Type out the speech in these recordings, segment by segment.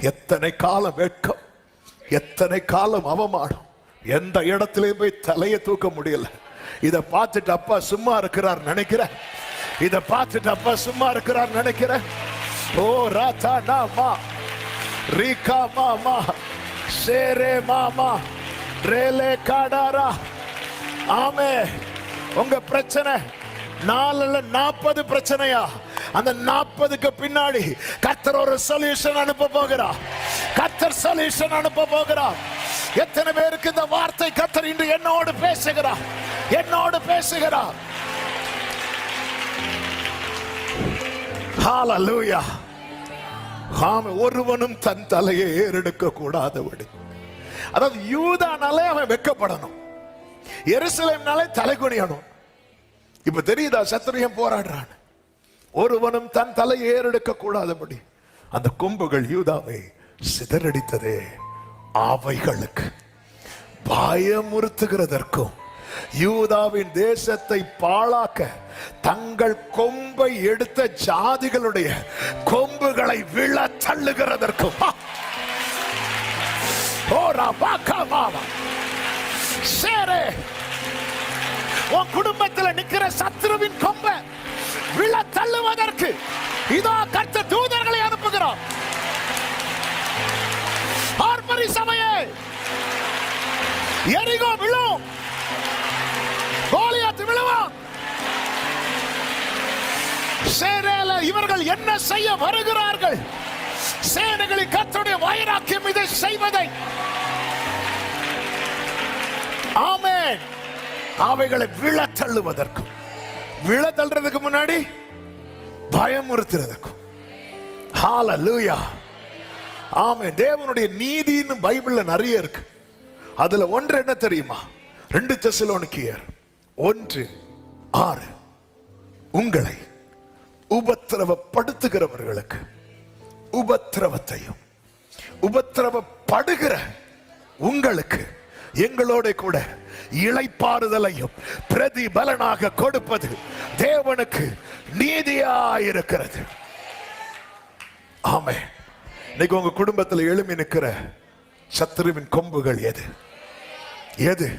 எத்தனை காலம் வெட்கம், எத்தனை காலம் அவமானம், எந்த இடத்திலையும் போய் தலையை தூக்க முடியல. இத பார்த்துட்டு அப்பா சும்மா இருக்கிறார் நினைக்கிற, இத பார்த்துட்டு அப்பா சும்மா இருக்கிறார் நினைக்கிற. ஓ ராதா நாமா ரீகா மாமா சேரே மாமா ரேலே காடாரா. ஆமே, உங்க பிரச்சனை 4-40 பிரச்சனையா, அந்த 40க்கு பின்னாடி கர்த்தர் ஒரு சொல்யூஷன் அனுப்ப போகிறார். கர்த்தர் சொல்யூஷன் அனுப்ப போகிறார். எத்தனை பேருக்கு இந்த வார்த்தை கர்த்தர் இன்று என்னோடு பேசுகிறார், என்னோடு பேசுகிறார். ஹalleluya. ஆமென். ஒருவனும் தன் தலையை ஏறெடுக்க கூடாதபடி, அதாவது யூதானாலே அவன் வெட்கப்படணும், எருசலேம்னாலே தலைகுனியணும். இப்ப தெரியுதா சத்துருவன் போராடுறான். ஒருவனும் தன் தலையை ஏறெடுக்க கூடாதபடி அந்த கொம்புகள் யூதாவை சிதறடித்ததே அவைகளுக்கு பயமுறுத்துகிறதற்கும் யூதாவின் தேசத்தை பாழாக்க தங்கள் கொம்பை எடுத்த ஜாதிகளுடைய கொம்புகளை விழ தள்ளுகிறதற்கும் உன் குடும்பத்தில் நிற்கிற சத்துருவின் கொம்பை விழ தள்ளுவதற்கு இதோ கர்த்தர் தூதர்களை அனுப்புகிறார். ஆர்ப்பரி சபையே, எரிகோ விழும், கோலியாத் விழுவான். சேரேல இவர்கள் என்ன செய்ய வருகிறார்கள்? சேனைகளின் கர்த்தருடைய வைராக்கியம் இதை செய்வதை. ஆமென். அவைகளை விழ தள்ளுவதற்கும், விழ தள்ளுறதுக்கு முன்னாடி பயமுறுத்துறதுக்கும். ஹalleluya. ஆமென். தேவனுடைய நீதின்னு பைபிள்ல நிறைய இருக்கு. அதுல ஒன்று என்ன தெரியுமா? 2 தெசலோனிக்கேயர் 1:6 உங்களை உபத்திரவப்படுத்துகிறவர்களுக்கு உபத்திரவத்தையும் உபத்திரவப்படுகிற உங்களுக்கு எங்களோட கூட இளைப்பாறுதலையும் பிரதிபலனாக கொடுப்பது தேவனுக்கு நீதியாயிருக்கிறது. ஆமென். இன்னைக்கு உங்க குடும்பத்தில் எழும்பி நிற்கிற சத்துருவின் கொம்புகள் எது? எது?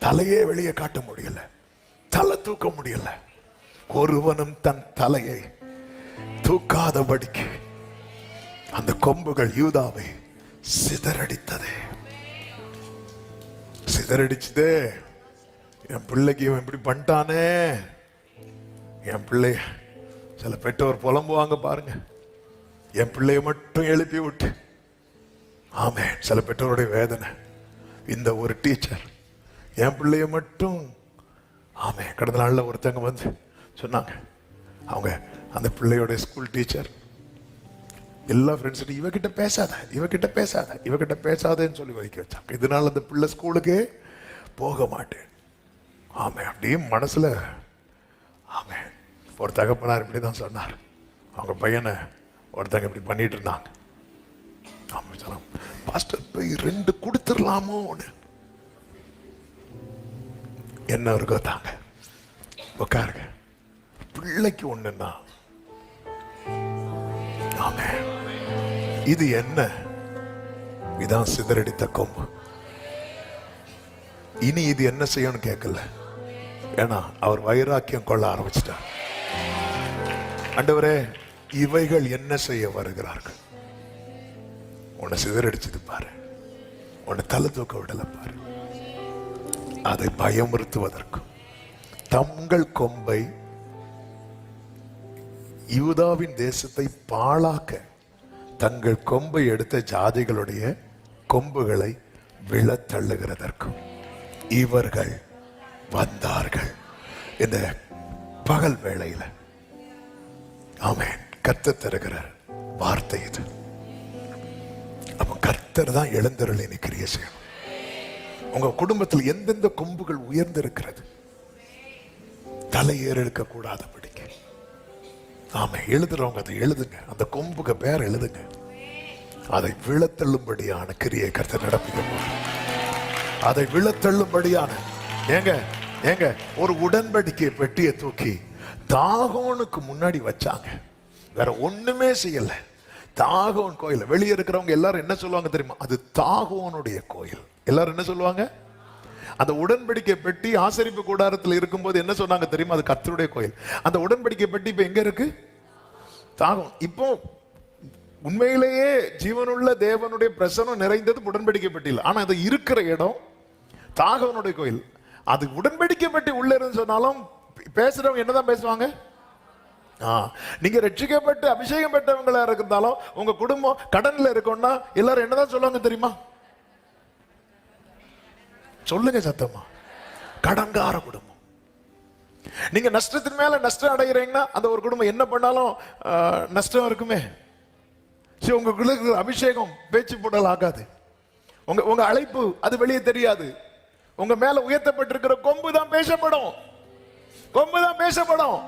தலையே வெளியே காட்ட முடியல, தலை தூக்க முடியல. ஒருவனும் தன் தலையை தூக்காதபடிக்கு அந்த கொம்புகள் யூதாவை சிதறடித்ததே, சிதறடிச்சதே. என் பிள்ளைக்கு இவன் இப்படி பண்ணிட்டானே, என் பிள்ளை. சில பெற்றோர் புலம்புவாங்க பாருங்க, என் பிள்ளைய மட்டும் எழுப்பி விட்டு. ஆமென். சில பெற்றோருடைய வேதனை. இந்த ஒரு டீச்சர் என் பிள்ளைய மட்டும். ஆமென். கடந்த நாள்ல ஒருத்தங்க வந்து சொன்னாங்க, அவங்க அந்த பிள்ளையோட ஸ்கூல் டீச்சர் எல்லா ஃப்ரெண்ட்ஸ் இவகிட்ட பேசாத, இவகிட்ட பேசாத, இவகிட்ட பேசாதேன்னு சொல்லி வைக்க வச்சாங்க. இதனால அந்த பிள்ளை ஸ்கூலுக்கே போக மாட்டேன். ஆமே. அப்படியே மனசுல. ஆமே. ஒரு தகப்பனார் இப்படி தான் சொன்னார். அவங்க பையனை ஒருத்தங்க இப்படி பண்ணிட்டு இருந்தாங்க. ஆமா சொன்னாங்க, பாஸ்டர் போய் 2 கொடுத்துடலாமோ. என்ன இருக்கோ தாங்க, உட்காருங்க. பிள்ளைக்கு ஒண்ணுன்னா. ஆமே. இது என்ன? இதான் சிதறடித்த கொம்பு. இனி இது என்ன செய்யணும் கேட்கல. ஏன்னா அவர் வைராக்கியம் கொள்ள ஆரம்பிச்சிட்டார். ஆண்டவரே, இவைகள் என்ன செய்ய வருகிறார்கள்? உன்னை சிதறடிச்சது பாரு, உன்னை தலை தூக்க விடல பாரு. அதை பயமுறுத்துவதற்கும் தங்கள் கொம்பை யூதாவின் தேசத்தை பாழாக்க தங்கள் கொம்பை எடுத்த ஜாதிகளுடைய கொம்புகளை விழ தள்ளுகிறதற்கும் இவர்கள் வந்தார்கள். இந்த பகல் வேளையில ஆமென். கர்த்தர் தருகிற வார்த்தை இது. அப்ப கர்த்தர் தான் எழுந்தருளை கிரியை செய்யணும். உங்க குடும்பத்தில் எந்தெந்த கொம்புகள் உயர்ந்திருக்கிறது, தலை ஏறெடுக்க கூடாதபடிக்கு. ஆமா, எழுதுறவங்க அதை எழுதுங்க. அந்த கொம்புக்கு பேர் எழுதுங்க. அதை விழத்தள்ளும்படியான கிரியை கர்த்தர் நடப்பிக்க. அதை விழத்தள்ளும்படியான ஏங்க ஒரு உடன்படிக்கை பெட்டியை தூக்கி தாகோனுக்கு முன்னாடி வச்சாங்க. வேற ஒண்ணுமே செய்யல. தாகோன் கோயில். வெளியே இருக்கிறவங்க எல்லாரும் என்ன சொல்லுவாங்க தெரியுமா? அது தாகோனுடைய கோயில். எல்லாரும் என்ன சொல்லுவாங்க? அந்த உடன்படிக்கை பெட்டி ஆசரிப்பு கூடாரத்தில் இருக்கும்போது என்ன சொன்னாங்க தெரியுமா? அது கர்த்தருடைய கோயில். அந்த உடன்படிக்கை பெட்டி இப்ப எங்க இருக்கு? தாகோன். இப்போ உண்மையிலேயே ஜீவனுள்ள தேவனுடைய பிரசனம் நிறைந்தது உடன்படிக்கை பெட்டியில். ஆனா அது இருக்கிற இடம் தாகோனுடைய கோயில். அது உடன்படிக்கை பெட்டி உள்ள இருந்து சொன்னாலும் பேசுறவங்க என்னதான் பேசுவாங்க? நீங்க ரட்சிக்கப்பட்டு அபிஷேகம் பெற்றவங்களா இருந்தாலும் உங்க குடும்பம் கடன்ல இருக்கும்னா எல்லாரும் என்னதான் சொல்லுவாங்க தெரியுமா? சொல்லுங்க சத்தமா. கடன்கார குடும்பம். நீங்க நஷ்டத்தின் மேல நஷ்டம் அடைகிறீங்கன்னா அந்த ஒரு குடும்பம் என்ன பண்ணாலும் நஷ்டம் இருக்குமே. உங்களுக்கு அபிஷேகம் பேச்சு போடல் ஆகாது. உங்க அழைப்பு அது வெளியே தெரியாது. உங்க மேல உயர்த்தப்பட்டிருக்கிற கொம்பு தான் பேசப்படும். கொம்பு தான் பேசப்படும்.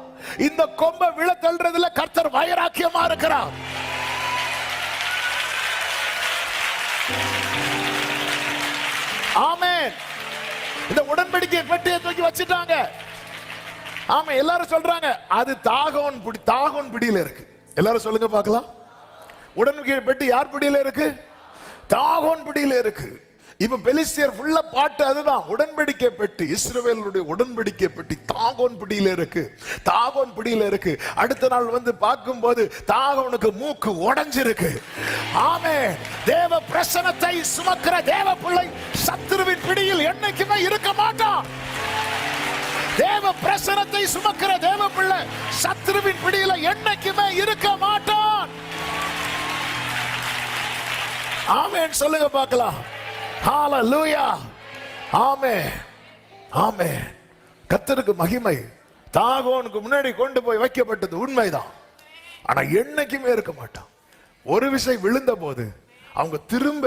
இந்த கொம்பை விழ தள்ளுறதுல கர்த்தர் வைராக்கியமா இருக்கிறார். ஆமென். இந்த உடன்படிக்கை பெட்டியை தூக்கி வச்சிட்டாங்க. ஆமா, எல்லாரும் சொல்றாங்க அது தாகோன் பிடியில இருக்கு. எல்லாரும் சொல்லுங்க பார்க்கலாம். உடன்படிக்கை பெட்டி யார் பிடியில இருக்கு? தாகோன் பிடியில இருக்கு. இப்ப பெலிஸ்தியர் ஃபுல்லா பாட்டு அதுதான். உடன்படிக்கை பெட்டி, இஸ்ரவேலுடைய உடன்படிக்கை பெட்டி தாகோன் பிடியில இருக்கு. தாகோன் பிடியில இருக்கு. அடுத்த நாள் வந்து பார்க்கும்போது தாகோனுக்கு மூக்கு உடைஞ்சிருக்கு. ஆமென். தேவ பிரசன்னத்தை சுமக்கிற தேவ பிள்ளை சத்துருவின் பிடியில் என்னைக்குமே இருக்க மாட்டான். தேவ பிரசன்னத்தை சுமக்கிற தேவ பிள்ளை சத்துருவின் பிடியில என்னைக்குமே இருக்க மாட்டான். ஆமென். சொல்லுங்க பார்க்கலாம். ஹalleluya. ஆமென். ஆமென். கர்த்தருக்கு மகிமை. தாகோனுக்கு முன்னாடி கொண்டு போய் வைக்கப்பட்டது உண்மைதான். ஆனா என்னைக்குமே இருக்க மாட்டான். ஒரு விசை விழுந்த போது அவங்க திரும்ப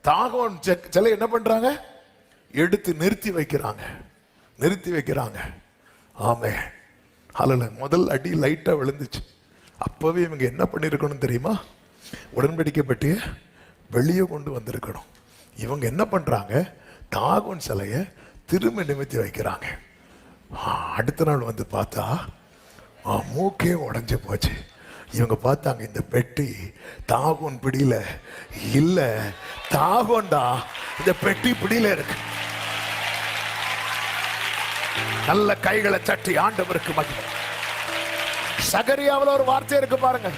தாகோன் சிலை என்ன பண்றாங்க? எடுத்து நிறுத்தி வைக்கிறாங்க. ஆமென். ஹalleluya. முதல் அடி லைட்டா விழுந்துச்சு. அப்பவே இவங்க என்ன பண்ணிருக்கணும் தெரியுமா? உடன்படிக்கை பெட்டியை வெளியே கொண்டு வந்திருக்கணும். இவங்க என்ன பண்றாங்க? தாகோன் சிலைய திரும்ப நிமித்தி வைக்கிறாங்க. அடுத்த நாள் வந்து பார்த்தா மூக்கே உடைஞ்சு போச்சு. இவங்க பார்த்தாங்க இந்த பெட்டி தாகோன் பிடியில இல்ல, தாகோன்டா இந்த பெட்டி பிடியில இருக்கு. நல்ல கைகளை தட்டி ஆண்டவருக்கு மகிமை. சகரியாவில் ஒரு வார்த்தை இருக்கு பாருங்க.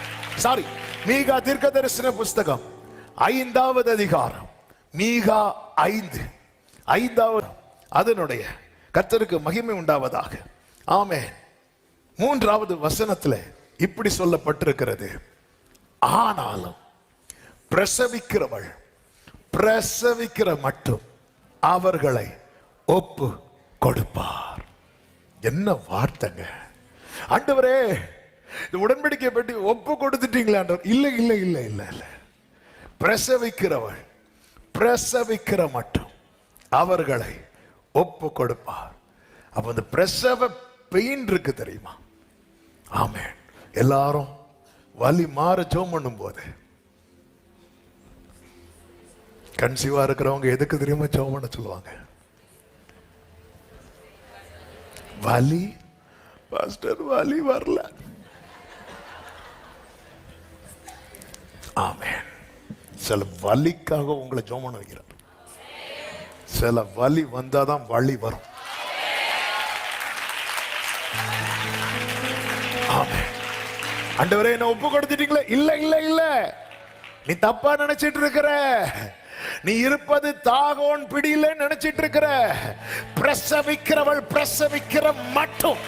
சாரி, மீகா தீர்க்கதரிசன புஸ்தகம் 5வது அதிகாரம், மீகா 5வது அதனுடைய கர்த்தருக்கு மகிமை உண்டாவதாக. ஆமென். 3வது வசனத்துல இப்படி சொல்லப்பட்டிருக்கிறது. ஆனாலும் பிரசவிக்கிற மட்டும் அவர்களை ஒப்பு கொடுப்பார். என்ன வார்த்தைங்க! ஆண்டவரே, இந்த உடன்படிக்கை பற்றி ஒப்பு கொடுத்துட்டீங்களா? இல்ல. பிரசவிக்கிற மட்டும் அவர்களை ஒப்பு கொடுப்பார். அப்ப அந்த பிரசவ பெயின் இருக்கு தெரியுமா? ஆமென். எல்லாரும் வலி மாற ஜெபம் பண்ணும் போது கன்சீவா இருக்கிறவங்க எதுக்கு தெரியுமா ஜெபம் பண்ண சொல்லுவாங்க? வலி பாஸ்டர், வலி வரல. ஆமென். சில வலிக்காக உங்களை ஜெபம் பண்ண வைக்கிறார். சில வலி வந்தாதான் வலி வரும். ஆமென். ஆண்டவரே, என்ன ஒப்பு கொடுத்துட்டீங்களே? இல்ல, நீ தப்பா நினைச்சிட்டு இருக்கிற. நீ இருப்பது தாகோன் பிடியில நினைச்சிட்டு இருக்கிற. பிரசவிக்கிறவள் பிரசவிக்கிற மட்டும்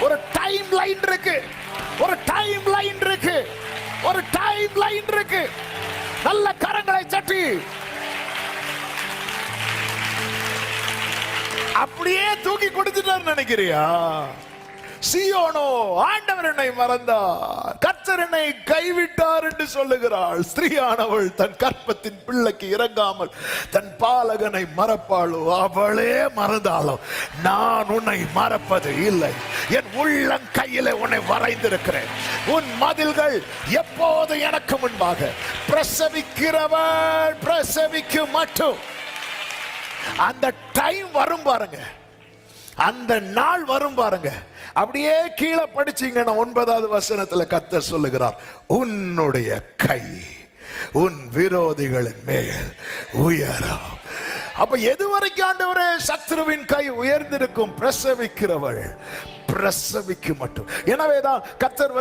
ஒரு டைம் லைன் இருக்கு. நல்ல கரங்களை தட்டி அப்படியே தூக்கி கொடுத்துட்டார் நினைக்கிறியா? சீயோனோ, ஆண்டவர் என்னை மறந்தார், கர்த்தர் என்னை கைவிட்டார் என்று சொல்லுகிறாள். ஸ்திரீயானவள் தன் கற்பத்தின் பிள்ளைக்கு இறங்காமல் தன் பாலகனை மறப்பாளோ? அவளே மறந்தாலும் நான் உன்னை மறப்பது இல்லை. என் உள்ளம் கையிலே உன்னை வரைந்திருக்கிறேன். உன் மதில்கள் எப்போது எனக்கு முன்பாக. பிரசவிக்கிறவள் பிரசவிக்கும் மட்டும். அந்த டைம் வரும் பாருங்க, அந்த நாள் வரும் பாருங்க. அப்படியே கீழே படிச்சீங்கன்னா 9வது வசனத்துல கர்த்தர் சொல்லுகிறார், உன்னுடைய கை உன் விரோதிகளின் மேல் உயரும். அப்ப எது வரைக்கும் ஆண்டவரே சத்துருவின் கை உயர்ந்திருக்கும்? பிரசவிக்கிறவள் பிரசவிக்கு மட்டும். எனவேதான் கர்த்தர்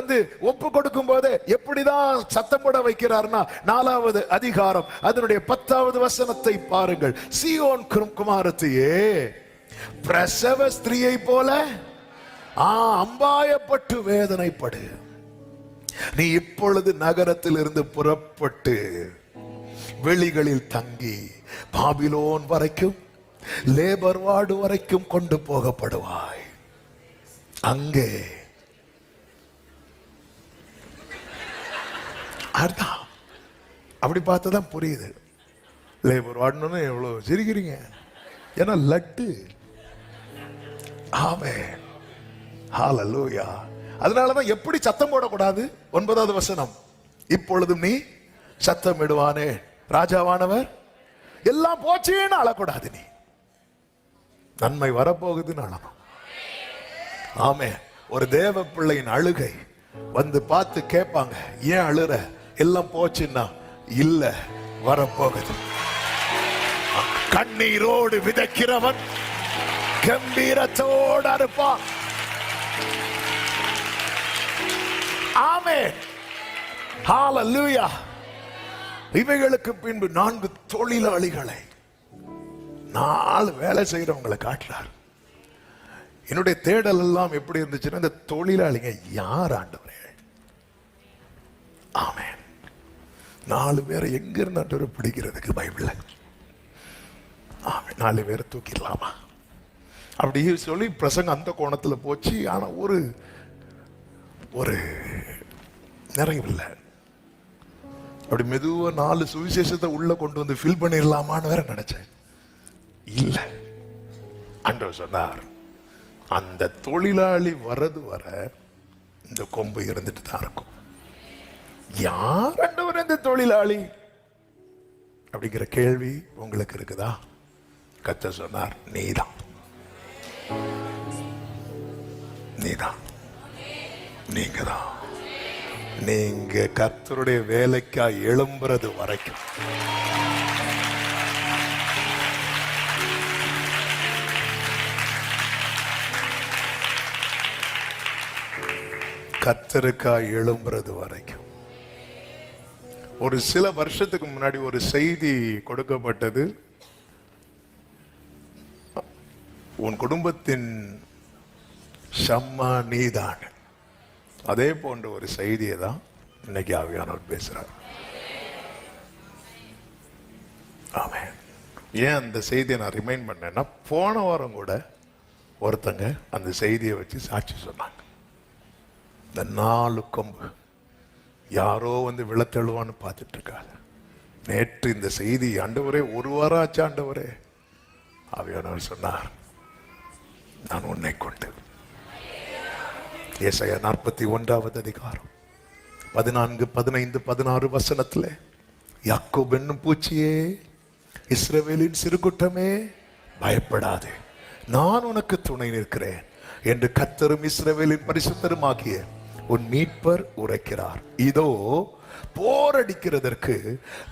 ஒப்பு கொடுக்கும் போது எப்படிதான் சத்தம் போட வைக்கிறார்னா, 4வது அதிகாரம் அதனுடைய 10வது வசனத்தை பாருங்கள். சீயோன் குமாரத்தியே, பிரசவ ஸ்திரீயை போல அம்பாயப்பட்டு வேதனைப்படு. நீ இப்பொழுது நகரத்தில் இருந்து புறப்பட்டு வெளிகளில் தங்கி பாபிலோன் வரைக்கும் லேபர் வார்டு வரைக்கும் கொண்டு போகப்படுவாய். அங்கே அர்த்தம் அப்படி பார்த்ததான் புரியுது. லேபர் வார்டுன்னு எவ்வளவு சிரிக்கிறீங்க? ஏன்னா லட்டு. ஆமென், ஹல்லேலூயா. அதனாலதான் எப்படி சத்தம் போடக்கூடாது? 9வது வசனம், இப்பொழுதும் நீ சத்தம் இடுவானே, ராஜாவானவர் எல்லாம் போச்சேன்னு அழக்கூடாது. நீ நன்மை வரப்போகுதுன்னு அழணும். ஆமே. ஒரு தேவ பிள்ளையின் அழுகை பார்த்து கேட்பாங்க, ஏன் அழுற? எல்லாம் போச்சுன்னா இல்ல, வரப்போகுது. கண்ணீரோடு விதைக்கிறவன் கம்பீரத்தோடு அறுப்பான். ஆமென், ஹல்லேலூயா. இவைகளுக்கு பின்பு 4 தொழிலாளிகளை, 4 வேலை செய்யறவங்களை காட்டுறார். என்னுடைய தேடல் எல்லாம் எப்படி இருந்துச்சுன்னா, இந்த தொழிலாளிங்க யார் ஆண்டவரே? ஆமென். 4 பேரை எங்க இருந்து ஆண்டவரை பிடிக்கிறதுக்கு பைபிள்ல? ஆமென். 4 பேரை தூக்கிடலாமா? அப்படி சொல்லி பிரசங்கம் அந்த கோணத்துல போச்சு. ஆனா ஒரு நிறைவில்லை. அப்படி மெதுவா 4 சுவிசேஷத்தை உள்ள கொண்டு ஃபில் பண்ணிடலாமான்னு வேற நினைச்சேன். இல்ல, ஆண்டவர் சொன்னார், அந்த தொழிலாளி வரது வர இந்த கொம்பு இருந்துட்டு தான் இருக்கும். யார் ஆண்டவர் இந்த தொழிலாளி அப்படிங்கிற கேள்வி உங்களுக்கு இருக்குதா? கர்த்தர் சொன்னார், நீதான், நீதான், நீங்கதான். நீங்க கர்த்தருடைய வேலைக்கா எழும்புறது வரைக்கும் கர்த்தருக்கா எழும்புறது வரைக்கும். ஒரு சில வருஷத்துக்கு முன்னாடி ஒரு செய்தி கொடுக்கப்பட்டது. உன் குடும்பத்தின் ஷம்மா நீதான். அதே போன்ற ஒரு செய்தியை தான் இன்னைக்கு ஆவியானவர் பேசுறார். ஆமென். ஏன் அந்த செய்தியை நான் ரிமைண்ட் பண்ணேன்னா, போன வாரம் கூட ஒருத்தங்க அந்த செய்தியை வச்சு சாட்சி சொன்னாங்க. இந்த 4 கொம்பு யாரோ விழத்தெழுவான்னு பார்த்துட்டு இருக்காங்க. நேற்று இந்த செய்தி, ஆண்டவரே 1 வாரம் ஆச்சு ஆண்டவரே, ஆவியானவர் சொன்னார், நான் உன்னை கொண்டு. ஏசாயா 41வது அதிகாரம் 14, 15, 16 வசனத்துல, யாக்கோபு என்னும் பூச்சியே, இஸ்ரவேலின் சிறுகுட்டமே, பயப்படாதே, நான் உனக்கு துணை நிற்கிறேன் என்று கர்த்தரும் இஸ்ரவேலின் பரிசுத்தருமாகிய உன் மீட்பர் உரைக்கிறார். இதோ போரடிக்கிறதற்கு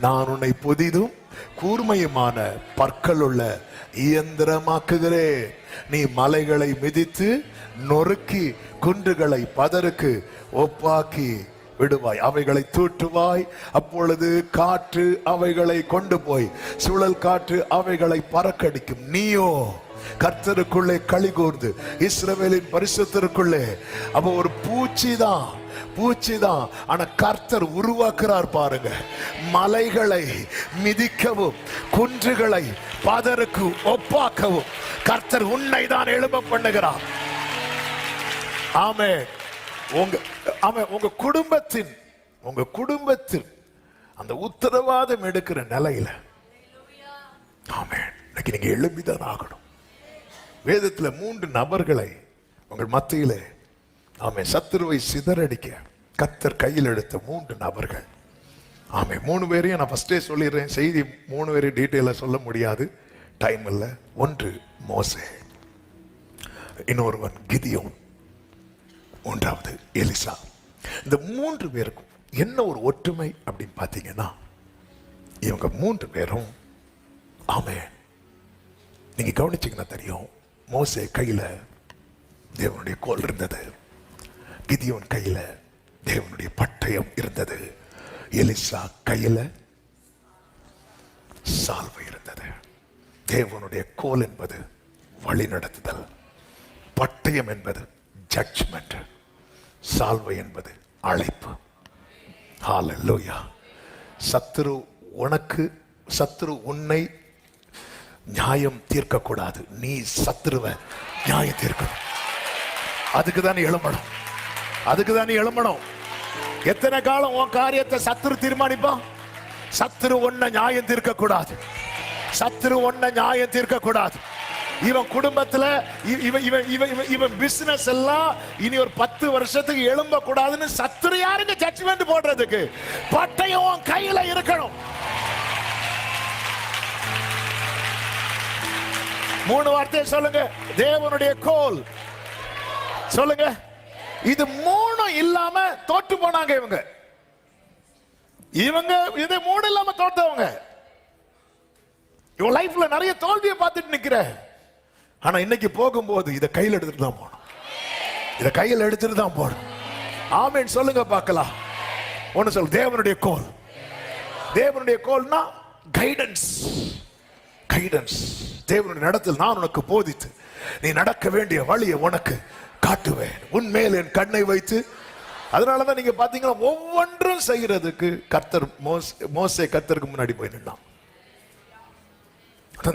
நான் உன்னை புதிதும் கூர்மையுமான பற்களுள்ள இயந்திரமாக்குகிறேன். நீ மலைகளை மிதித்து நொறுக்கி குன்றுகளை பதருக்கு ஒப்பாக்கி விடுவாய், அவைகளை தூற்றுவாய். அப்பொழுது காற்று அவைகளை கொண்டு போய் சுழல் காற்று அவைகளை பறக்கடிக்கும். நீயோ கர்த்தருக்குள்ளே களி கூர்ந்து இஸ்ரவேலின் பரிசுத்தருக்குள்ளே. அப்ப ஒரு பூச்சிதான், ஆனா கர்த்தர் உருவாக்குறார் பாருங்க. மலைகளை மிதிக்கவும் குன்றுகளை பதருக்கு ஒப்பாக்கவும் கர்த்தர் உன்னை தான் எழும்ப பண்ணுகிறார். ஆமென். உங்க குடும்பத்தில் அந்த உத்தரவாதம் எடுக்கிற நிலையில, ஆமென், இன்னைக்கு நீங்க எழும்பிதான் ஆகணும். வேதத்துல 3 நபர்களை உங்கள் மத்தியிலே, ஆமென், சத்துருவை சிதறடிக்க கர்த்தர் கையில் எடுத்த 3 நபர்கள். ஆமென். 3 பேரையும் நான் ஃபர்ஸ்டே சொல்லிடுறேன். செய்தி 3 பேரையும் டீட்டெயிலா சொல்ல முடியாது, டைம் இல்லை. 1 மோசே, இன்னொருவன் கிதியோன், மூன்றாவது எலிசா. இந்த 3 பேருக்கும் என்ன ஒரு ஒற்றுமை அப்படின்னு பார்த்தீங்கன்னா, இவங்க 3 பேரும் ஆமென், நீங்க கவனிச்சீங்கன்னா தெரியும், மோசே கையில தேவனுடைய கோல் இருந்தது, கிதியோன் கையில தேவனுடைய பட்டயம் இருந்தது, எலிசா கையில சால்வை இருந்தது. தேவனுடைய கோல் என்பது வழி நடத்துதல், பட்டயம் என்பது ஜட்ஜ்மெண்ட், சால்வை என்பது அழைப்பு. ஹல்லேலூயா. சத்துரு உன்னை நியாயம் தீர்க்க கூடாது, நீ சத்துருவை நியாயம் தீர்க்கணும். அதுக்குதான் எழும்பணும். எத்தனை காலம் உன் காரியத்தை சத்துரு தீர்மானிப்பான்? சத்துரு உன்னை நியாயம் தீர்க்க கூடாது. இவன் குடும்பத்துல இவன் பிசினஸ் எல்லாம் இனி ஒரு 10 வருஷத்துக்கு எழும்ப கூடாதுன்னு சத்துரு யாருங்க ஜட்ஜ்மெண்ட் போடுறதுக்கு? பட்டயம் கையில இருக்கணும். 3 வார்த்தையை சொல்லுங்க. தேவனுடைய கோல் சொல்லுங்க. இது 3 இல்லாம தோற்று போனாங்க இவங்க. இது 3 இல்லாம தோற்றவங்க. இவன் லைஃப்ல நிறைய தோல்வியை பார்த்துட்டு நிக்கிற. ஆனா இன்னைக்கு போகும்போது இதை கையில் எடுத்துட்டு தான் போகணும். ஆமென் சொல்லுங்க பார்க்கலாம். ஒன்னு சொல்லு, தேவனுடைய கோல்னா கைடன்ஸ். தேவனுடைய நடத்தல், நான் உனக்கு போதித்து நீ நடக்க வேண்டிய வழியை உனக்கு காட்டுவேன், உன்மேல் என் கண்ணை வைத்து. அதனாலதான் நீங்க பாத்தீங்கன்னா ஒவ்வொன்றும் செய்யறதுக்கு மோசே கர்த்தருக்கு முன்னாடி போய் நின்னான்.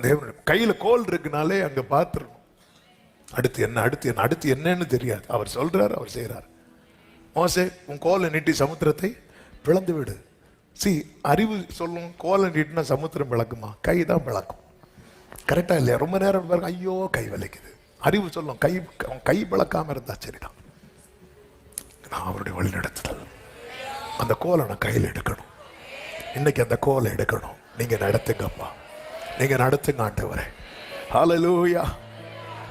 தேவனுடைய கையில கோல் இருக்குனாலே அங்க பார்த்துடணும். அடுத்து என்னன்னு தெரியாது. அவர் சொல்றாரு, அவர் செய்யறாரு. மோசே, உன் கோலை நீட்டி சமுத்திரத்தை பிளந்து விடு. அறிவு சொல்லும், கோலை நீட்டினா சமுத்திரம் பிளக்குமா? கை தான் பிளக்கும். கரெக்டா இல்லையா? ரொம்ப நேரம் பாருங்க, ஐயோ கை வலிக்குது. அறிவு சொல்லும், கை பிளக்காம இருந்தா சரிதான். நான் அவருடைய வழி நடத்துதல், அந்த கோலை நான் கையில் எடுக்கணும். இன்னைக்கு அந்த கோலை எடுக்கணும். நீங்க நடத்துங்கப்பா, நீங்க நடத்துங்க ஆண்டவரே. ஹல்லேலூயா.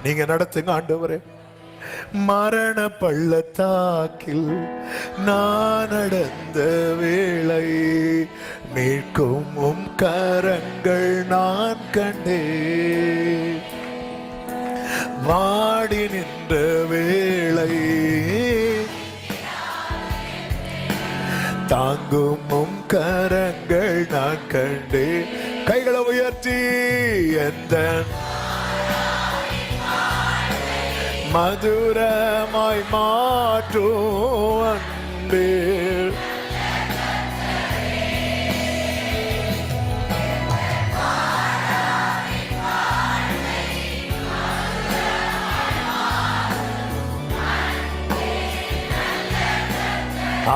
நீங்க நடத்துங்க ஆண்டவரே. மரண பள்ளத்தாக்கில் நான் நடந்த வேளை மீட்கும் உம் கரங்கள் நான் கண்டேன். வாடி நின்ற வேளை தாங்கும் உம் கரங்கள் நான் கண்டேன். கைகளை உயர்த்தி எந்த மதுரமாய் மாற்றும் அன்பே.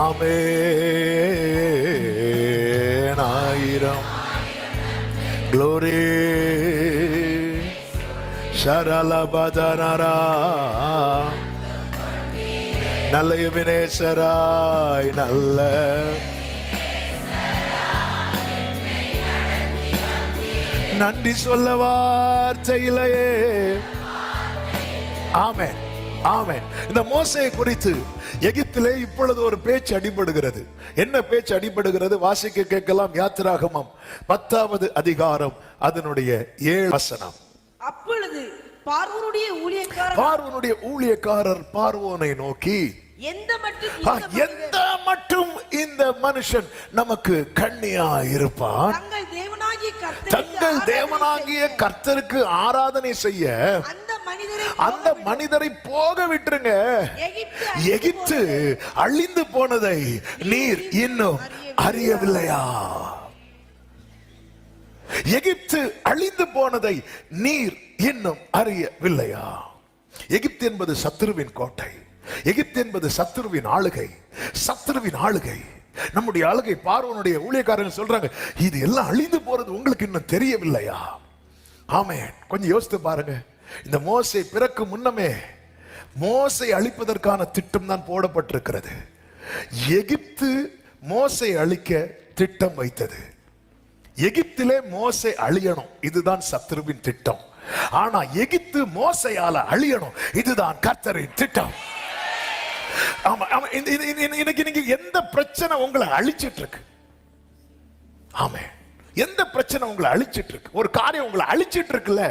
ஆமென். ஆயிரம் Glory Sharalabadhanara நல்ல வினேசராய் நல்ல நன்றி சொல்ல வார்த்தையிலேயே. ஆமென், ஆமென். இந்த மோசேயை குறித்து எகிப்திலே இப்பொழுது ஒரு பேச்சு அடிபடுகிறது. என்ன பேச்சு அடிபடுகிறது? வாசிக்க கேட்கலாம். யாத்திராகமம் 10வது அதிகாரம் அதனுடைய 7 வசனம். அப்பொழுது பார்வோனுடைய ஊழியக்காரர் பார்வோனை நோக்கி, எந்த மட்டும் இந்த மனுஷன் நமக்கு கண்ணியா இருப்பான், தங்கள் தேவனாகிய கர்த்தருக்கு ஆராதனை செய்ய அந்த மனிதரை போக விட்டுருங்க. எகிப்து அழிந்து போனதை நீர் இன்னும் அறியவில்லையா? எகிப்து அழிந்து போனதை நீர் இன்னும் அறியவில்லையா? எகிப்து என்பது சத்துருவின் கோட்டை. எகிப்து என்பது சத்துருவின் ஆளுகை. நம்முடைய ஆளுகை. பார்வோனுடைய ஊழியக்காரர்கள் சொல்றாங்க, இது எல்லாம் அழிந்து போறது உங்களுக்கு இன்னும் தெரியவில்லையா? ஆமென். கொஞ்சம் யோசித்து பாருங்க. இந்த மோசே பிறக்கு முன்னமே மோசை அழிப்பதற்கான திட்டம் தான் போடப்பட்டிருக்கிறது. எகிப்து மோசை அழிக்க திட்டம் வைத்தது. எகிப்திலே மோசை அழியணும், இதுதான் சத்துருவின் திட்டம். ஆனா எகிப்து மோசையால அழியணும், இதுதான் கர்த்தரின் திட்டம். ஆமா ஆமா. இன்னைக்கு நீங்க எந்த பிரச்சனை உங்களை அழிச்சிட்டு இருக்கு? ஆமே, எந்த பிரச்சனை உங்களை அழிச்சிட்டு இருக்கு? ஒரு காரியம் உங்களை அழிச்சிட்டு இருக்குல்ல,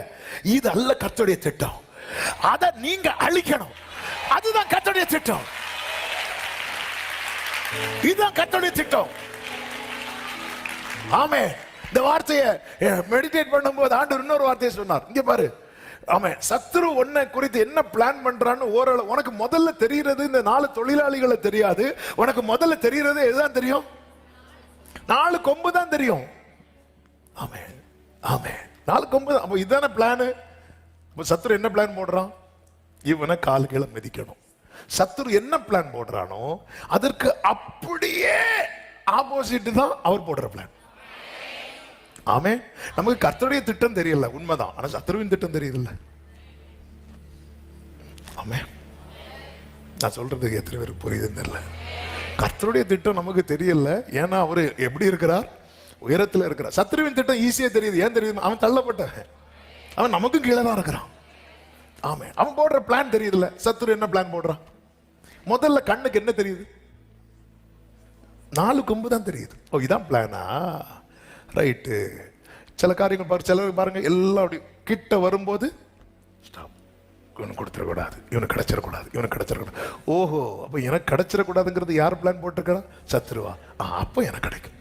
இது அல்ல கர்த்தருடைய திட்டம். அதை நீங்க அழிக்கணும். அதுதான் கர்த்தருடைய திட்டம். இதுதான் கர்த்தருடைய திட்டம். ஆமே. இந்த வார்த்தையை மெடிடேட் பண்ணும்போது ஆண்டவர் இன்னொரு வார்த்தையை சொன்னார். இங்க பாரு, ஆமே, சத்துரு உன்னை குறித்து என்ன பிளான் பண்றான்னு ஓரளவு உனக்கு முதல்ல தெரிகிறது. இந்த 4 தொழிலாளிகளை தெரியாது. உனக்கு முதல்ல தெரிகிறது எதுதான் தெரியும்? 4 கொம்பு தான் தெரியும். ஆமே ஆமே, 4 கொம்பு தான். அப்ப இதுதானே பிளான். சத்துரு என்ன பிளான் போடுறான்? இவனை கால் கீழே மிதிக்கணும். சத்துரு என்ன பிளான் போடுறானோ அதற்கு அப்படியே ஆப்போசிட் தான் அவர் போடுற பிளான். ஆமே. நமக்கு கர்த்தருடைய திட்டம் தெரியல, உண்மைதான். ஆனா சத்துருவின் திட்டம் தெரியுதுல்ல. ஆமே. நான் சொல்றதுக்கு எத்தனை பேருக்கு புரியுதுன்னு தெரியல. கர்த்தருடைய திட்டம் நமக்கு தெரியல. ஏன்னா அவரு எப்படி இருக்கிறார்? உயரத்தில் இருக்கிறார். சத்துருவின் திட்டம் ஈஸியா தெரியுது. ஏன் தெரியுது? அவன் தள்ளப்பட்டவன். அவன் நமக்கும் கீழே தான் இருக்கிறான். ஆமே. அவன் போடுற பிளான் தெரியுதுல்ல. சத்துரு என்ன பிளான் போடுறான்? முதல்ல கண்ணுக்கு என்ன தெரியுது? 4 கொம்பு தான் தெரியுது. ஓ, இதான் பிளானா? ரைட்டு. சில காரியங்கள் பாரு, சிலர் பாருங்க, எல்லாம் அப்படி கிட்ட வரும்போது ஸ்டாப். இவனுக்கு கொடுத்துடக்கூடாது, இவனுக்கு கிடைச்சிடக்கூடாது, இவனுக்கு கிடைச்சிடக்கூடாது. ஓஹோ, அப்போ எனக்கு கிடைச்சிடக்கூடாதுங்கிறது யார் பிளான் போட்டிருக்கா? சத்துருவா. அப்போ எனக்கு கிடைக்கும்.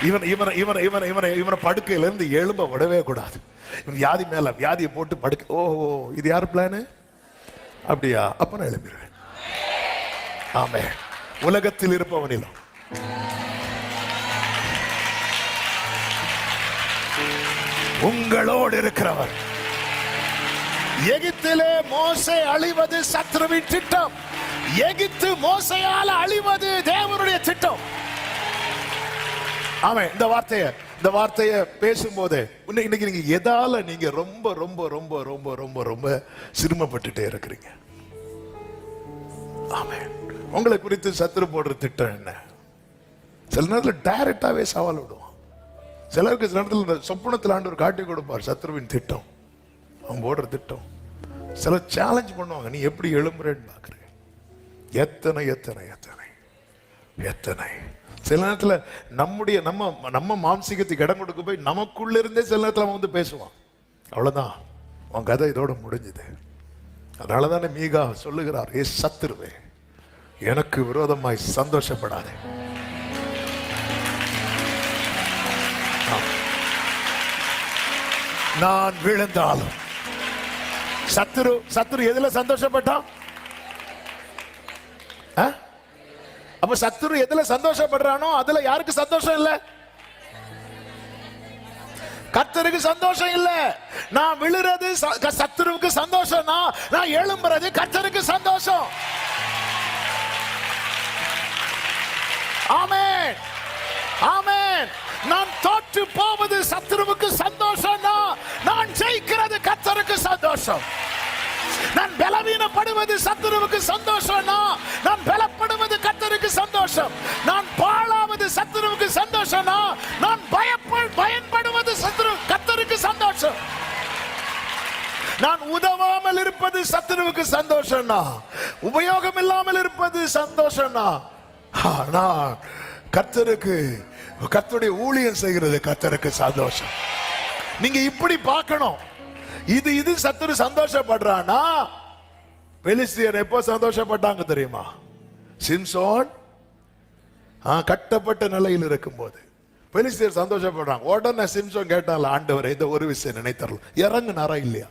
இவனை படுக்கையில இருந்து எழும்ப விடவே கூடாது. இவன் வியாதி மேல வியாதியை போட்டு படுக்க. ஓஹோ, இது யார் பிளானு? அப்படியா? அப்ப நான் எழுப்பிடுவேன். ஆமே. உலகத்தில் இருப்பவனிலும் உங்களோடு இருக்கிறவர். எகிப்திலே மோசே அழிவது சத்ருவின் திட்டம். எகிப்து மோசையால் அழிவது தேவனுடைய திட்டம். ஆமே. இந்த வார்த்தையை பேசும்போது இன்னைக்கு நீங்க எதால நீங்க ரொம்ப ரொம்ப ரொம்ப ரொம்ப ரொம்ப ரொம்ப சிரமப்பட்டுட்டே இருக்கிறீங்க? ஆமே. உங்களை குறித்து சத்துரு போடுற திட்டம் என்ன? சில நேரத்தில் டைரக்டாவே சவால் விடுவோம். சிலருக்கு சில நேரத்தில் இந்த சொப்பனத்தில் ஆண்டவர் காட்டி கொடுப்பார் சத்துருவின் திட்டம், அவன் போடுற திட்டம். சில சேலஞ்ச் பண்ணுவாங்க, நீ எப்படி எழும்புறேன்னு பாக்குறேன். எத்தனை எத்தனை எத்தனை எத்தனை சில நேரத்தில் நம்ம மாம்சீகத்துக்கு இடம் கொடுக்க போய் நமக்குள்ள இருந்தே சில நேரத்தில் அவன் வந்து பேசுவான். அவ்வளவுதான், உன் கதை இதோட முடிஞ்சது. அதனாலதானே மீகா சொல்லுகிறார், ஏ சத்துருவே, எனக்கு விரோதமாய் சந்தோஷப்படாதே. நான் விழுந்தாலும் சத்துரு எதுல சந்தோஷப்பட்டான்? அப்ப சத்துரு எதுல சந்தோஷப்படுறானோ அதுல யாருக்கு சந்தோஷம் இல்ல? கர்த்தருக்கு சந்தோஷம் இல்ல. நான் விழுறது சத்துருவுக்கு சந்தோஷம், நான் எழும்புறது கர்த்தருக்கு சந்தோஷம். ஆமென் ஆமென். நான் தோற்று போவது சத்துருவுக்கு சந்தோஷம், நான் ஜெயிக்கிறது கர்த்தருக்கு சந்தோஷம். நான் பலவீனப்படுவது சத்துருவுக்கு சந்தோஷம், நான் பலப்படுவது கர்த்தருக்கு சந்தோஷம். நான் பாழாவது சத்துருவுக்கு சந்தோஷம், நான் பயன்படுவது கர்த்தருக்கு சந்தோஷம். நான் உதவாமல் இருப்பது சத்துருவுக்கு சந்தோஷம், உபயோகம் இல்லாமல் இருப்பது சந்தோஷம். நான் கர்த்தருடைய ஊழியம் செய்கிறது கர்த்தருக்கு சந்தோஷம். நீங்க இப்படி பார்க்கணும். இது சத்துரு சந்தோஷப்படுறானா? பெலிஸ்தியர் எப்போ சந்தோஷப்பட்டாங்க தெரியுமா? சிம்சோன் கட்டப்பட்ட நிலையில் இருக்கும் போது பெலிஸ்தியர் சந்தோஷப்படுறாங்க. உடனே சிம்சோன் கேட்டால, ஆண்டவரை இந்த ஒரு விஷயம் நினைத்தரலாம், இறங்குனாரா இல்லையா?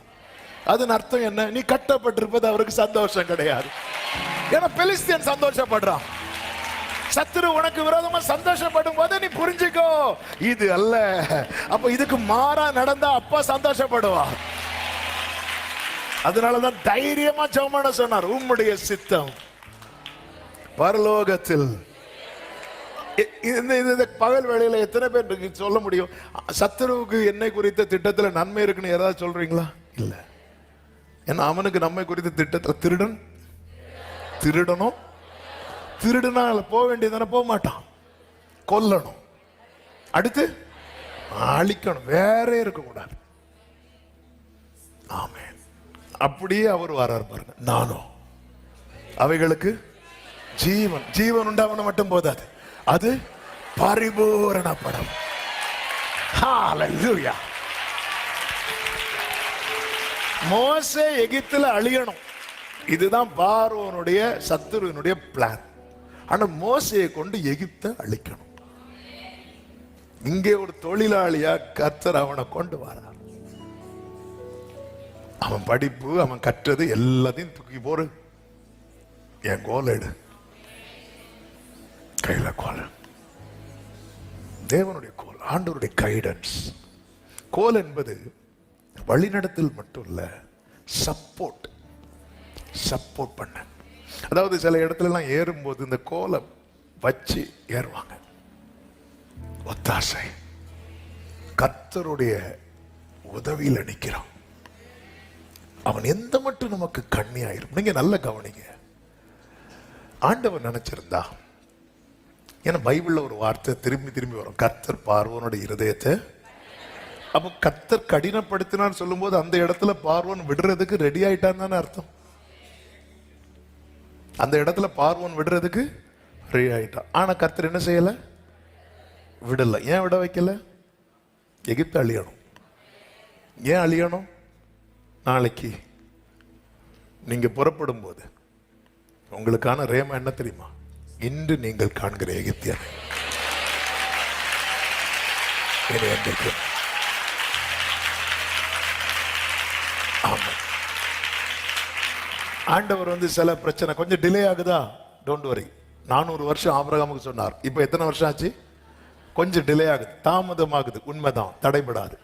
அதன் அர்த்தம் என்ன? நீ கட்டப்பட்டிருப்பது அவருக்கு சந்தோஷம் கிடையாது. ஏன்னா பெலிஸ்தியன் சந்தோஷப்படுறான். சத்துரு உனக்கு விரோதமா சந்தோஷப்படும் போது நீ புரிஞ்சுக்கோ, இது அல்ல. அப்ப இதுக்கு மாறா நடந்தா அப்பா சந்தோஷப்படுவா. அதனாலதான் தைரியமா ஜெபம் சொன்னார், உம்முடைய சித்தம் பரலோகத்தில். இந்த பகல் வேளையில எத்தனை பேர் சொல்ல முடியும் சத்துருவுக்கு என்னை குறித்த திட்டத்துல நன்மை இருக்குன்னு யாராவது சொல்றீங்களா? இல்ல. ஏன்னா அவனுக்கு நம்மை குறித்த திட்டத்துல திருடணும், திருடுனா போக வேண்டியதான, போக மாட்டான். கொல்லணும், அடுத்து அழிக்கணும், வேற இருக்கக்கூடாது. ஆமென். அப்படியே அவர் வராரு பாருங்க. நானும் அவைகளுக்கு ஜீவன், ஜீவன் உண்டாவன மட்டும் போதாது, அது பரிபூரணப்படும். ஹalleluya. மோசே எகிப்துல அழியணும், இதுதான் பார்வோனுடைய சத்துருவினுடைய பிளான். ஆனா மோசையை கொண்டு எகிப்தை அழிக்கணும். இங்கே ஒரு தொழிலாளியா கர்த்தர் அவனை கொண்டு வரார். அவன் படிப்பு, அவன் கற்றது எல்லாத்தையும் தூக்கி போரு, என் கோல் எடு, கையில கோல். தேவனுடைய கோல், ஆண்டவருடைய கைடன்ஸ். கோல் என்பது வழிநடத்தல் மட்டும் இல்ல, சப்போர்ட் பண்ண. அதாவது சில இடத்துல எல்லாம் ஏறும்போது இந்த கோலை வச்சு ஏறுவாங்க. ஒத்தாசை, கர்த்தருடைய உதவியில் நிற்கிறான். அவன் எந்த மட்டும் நமக்கு கண்ணியாயிரும். நீங்க நல்ல கவனிங்க. ஆண்டவர் நினைச்சிருந்தா, ஏன்னா பைபிள்ல ஒரு வார்த்தை திரும்பி திரும்பி வரும், கர்த்தர் பார்வோனுடைய இருதயத்தை. அப்ப கர்த்தர் கடினப்படுத்தினான்னு சொல்லும் போது அந்த இடத்துல பார்வோன் விடுறதுக்கு ரெடி ஆயிட்டான்னு தானே அர்த்தம். அந்த இடத்துல பார்வோன் விடுறதுக்கு ரெடி ஆயிட்டான். ஆனா கர்த்தர் என்ன செய்யல, விடல. ஏன் விட வைக்கல? எகிப்து அழியணும். ஏன் அழியணும்? நாளைக்கு நீங்க புறப்படும் போது உங்களுக்கான ரேமா என்ன தெரியுமா? இன்று நீங்கள் காண்கிற எகிப்தியர் ஆண்டவர் சில பிரச்சனை கொஞ்சம் டிலே ஆகுதா, டோன்ட் வரி. 400 வருஷம் ஆபிரகாமுக்கு சொன்னார், இப்ப எத்தனை வருஷம் ஆச்சு? கொஞ்சம் டிலே ஆகுது, தாமதமாகுது, உண்மைதான். தடைபடாது.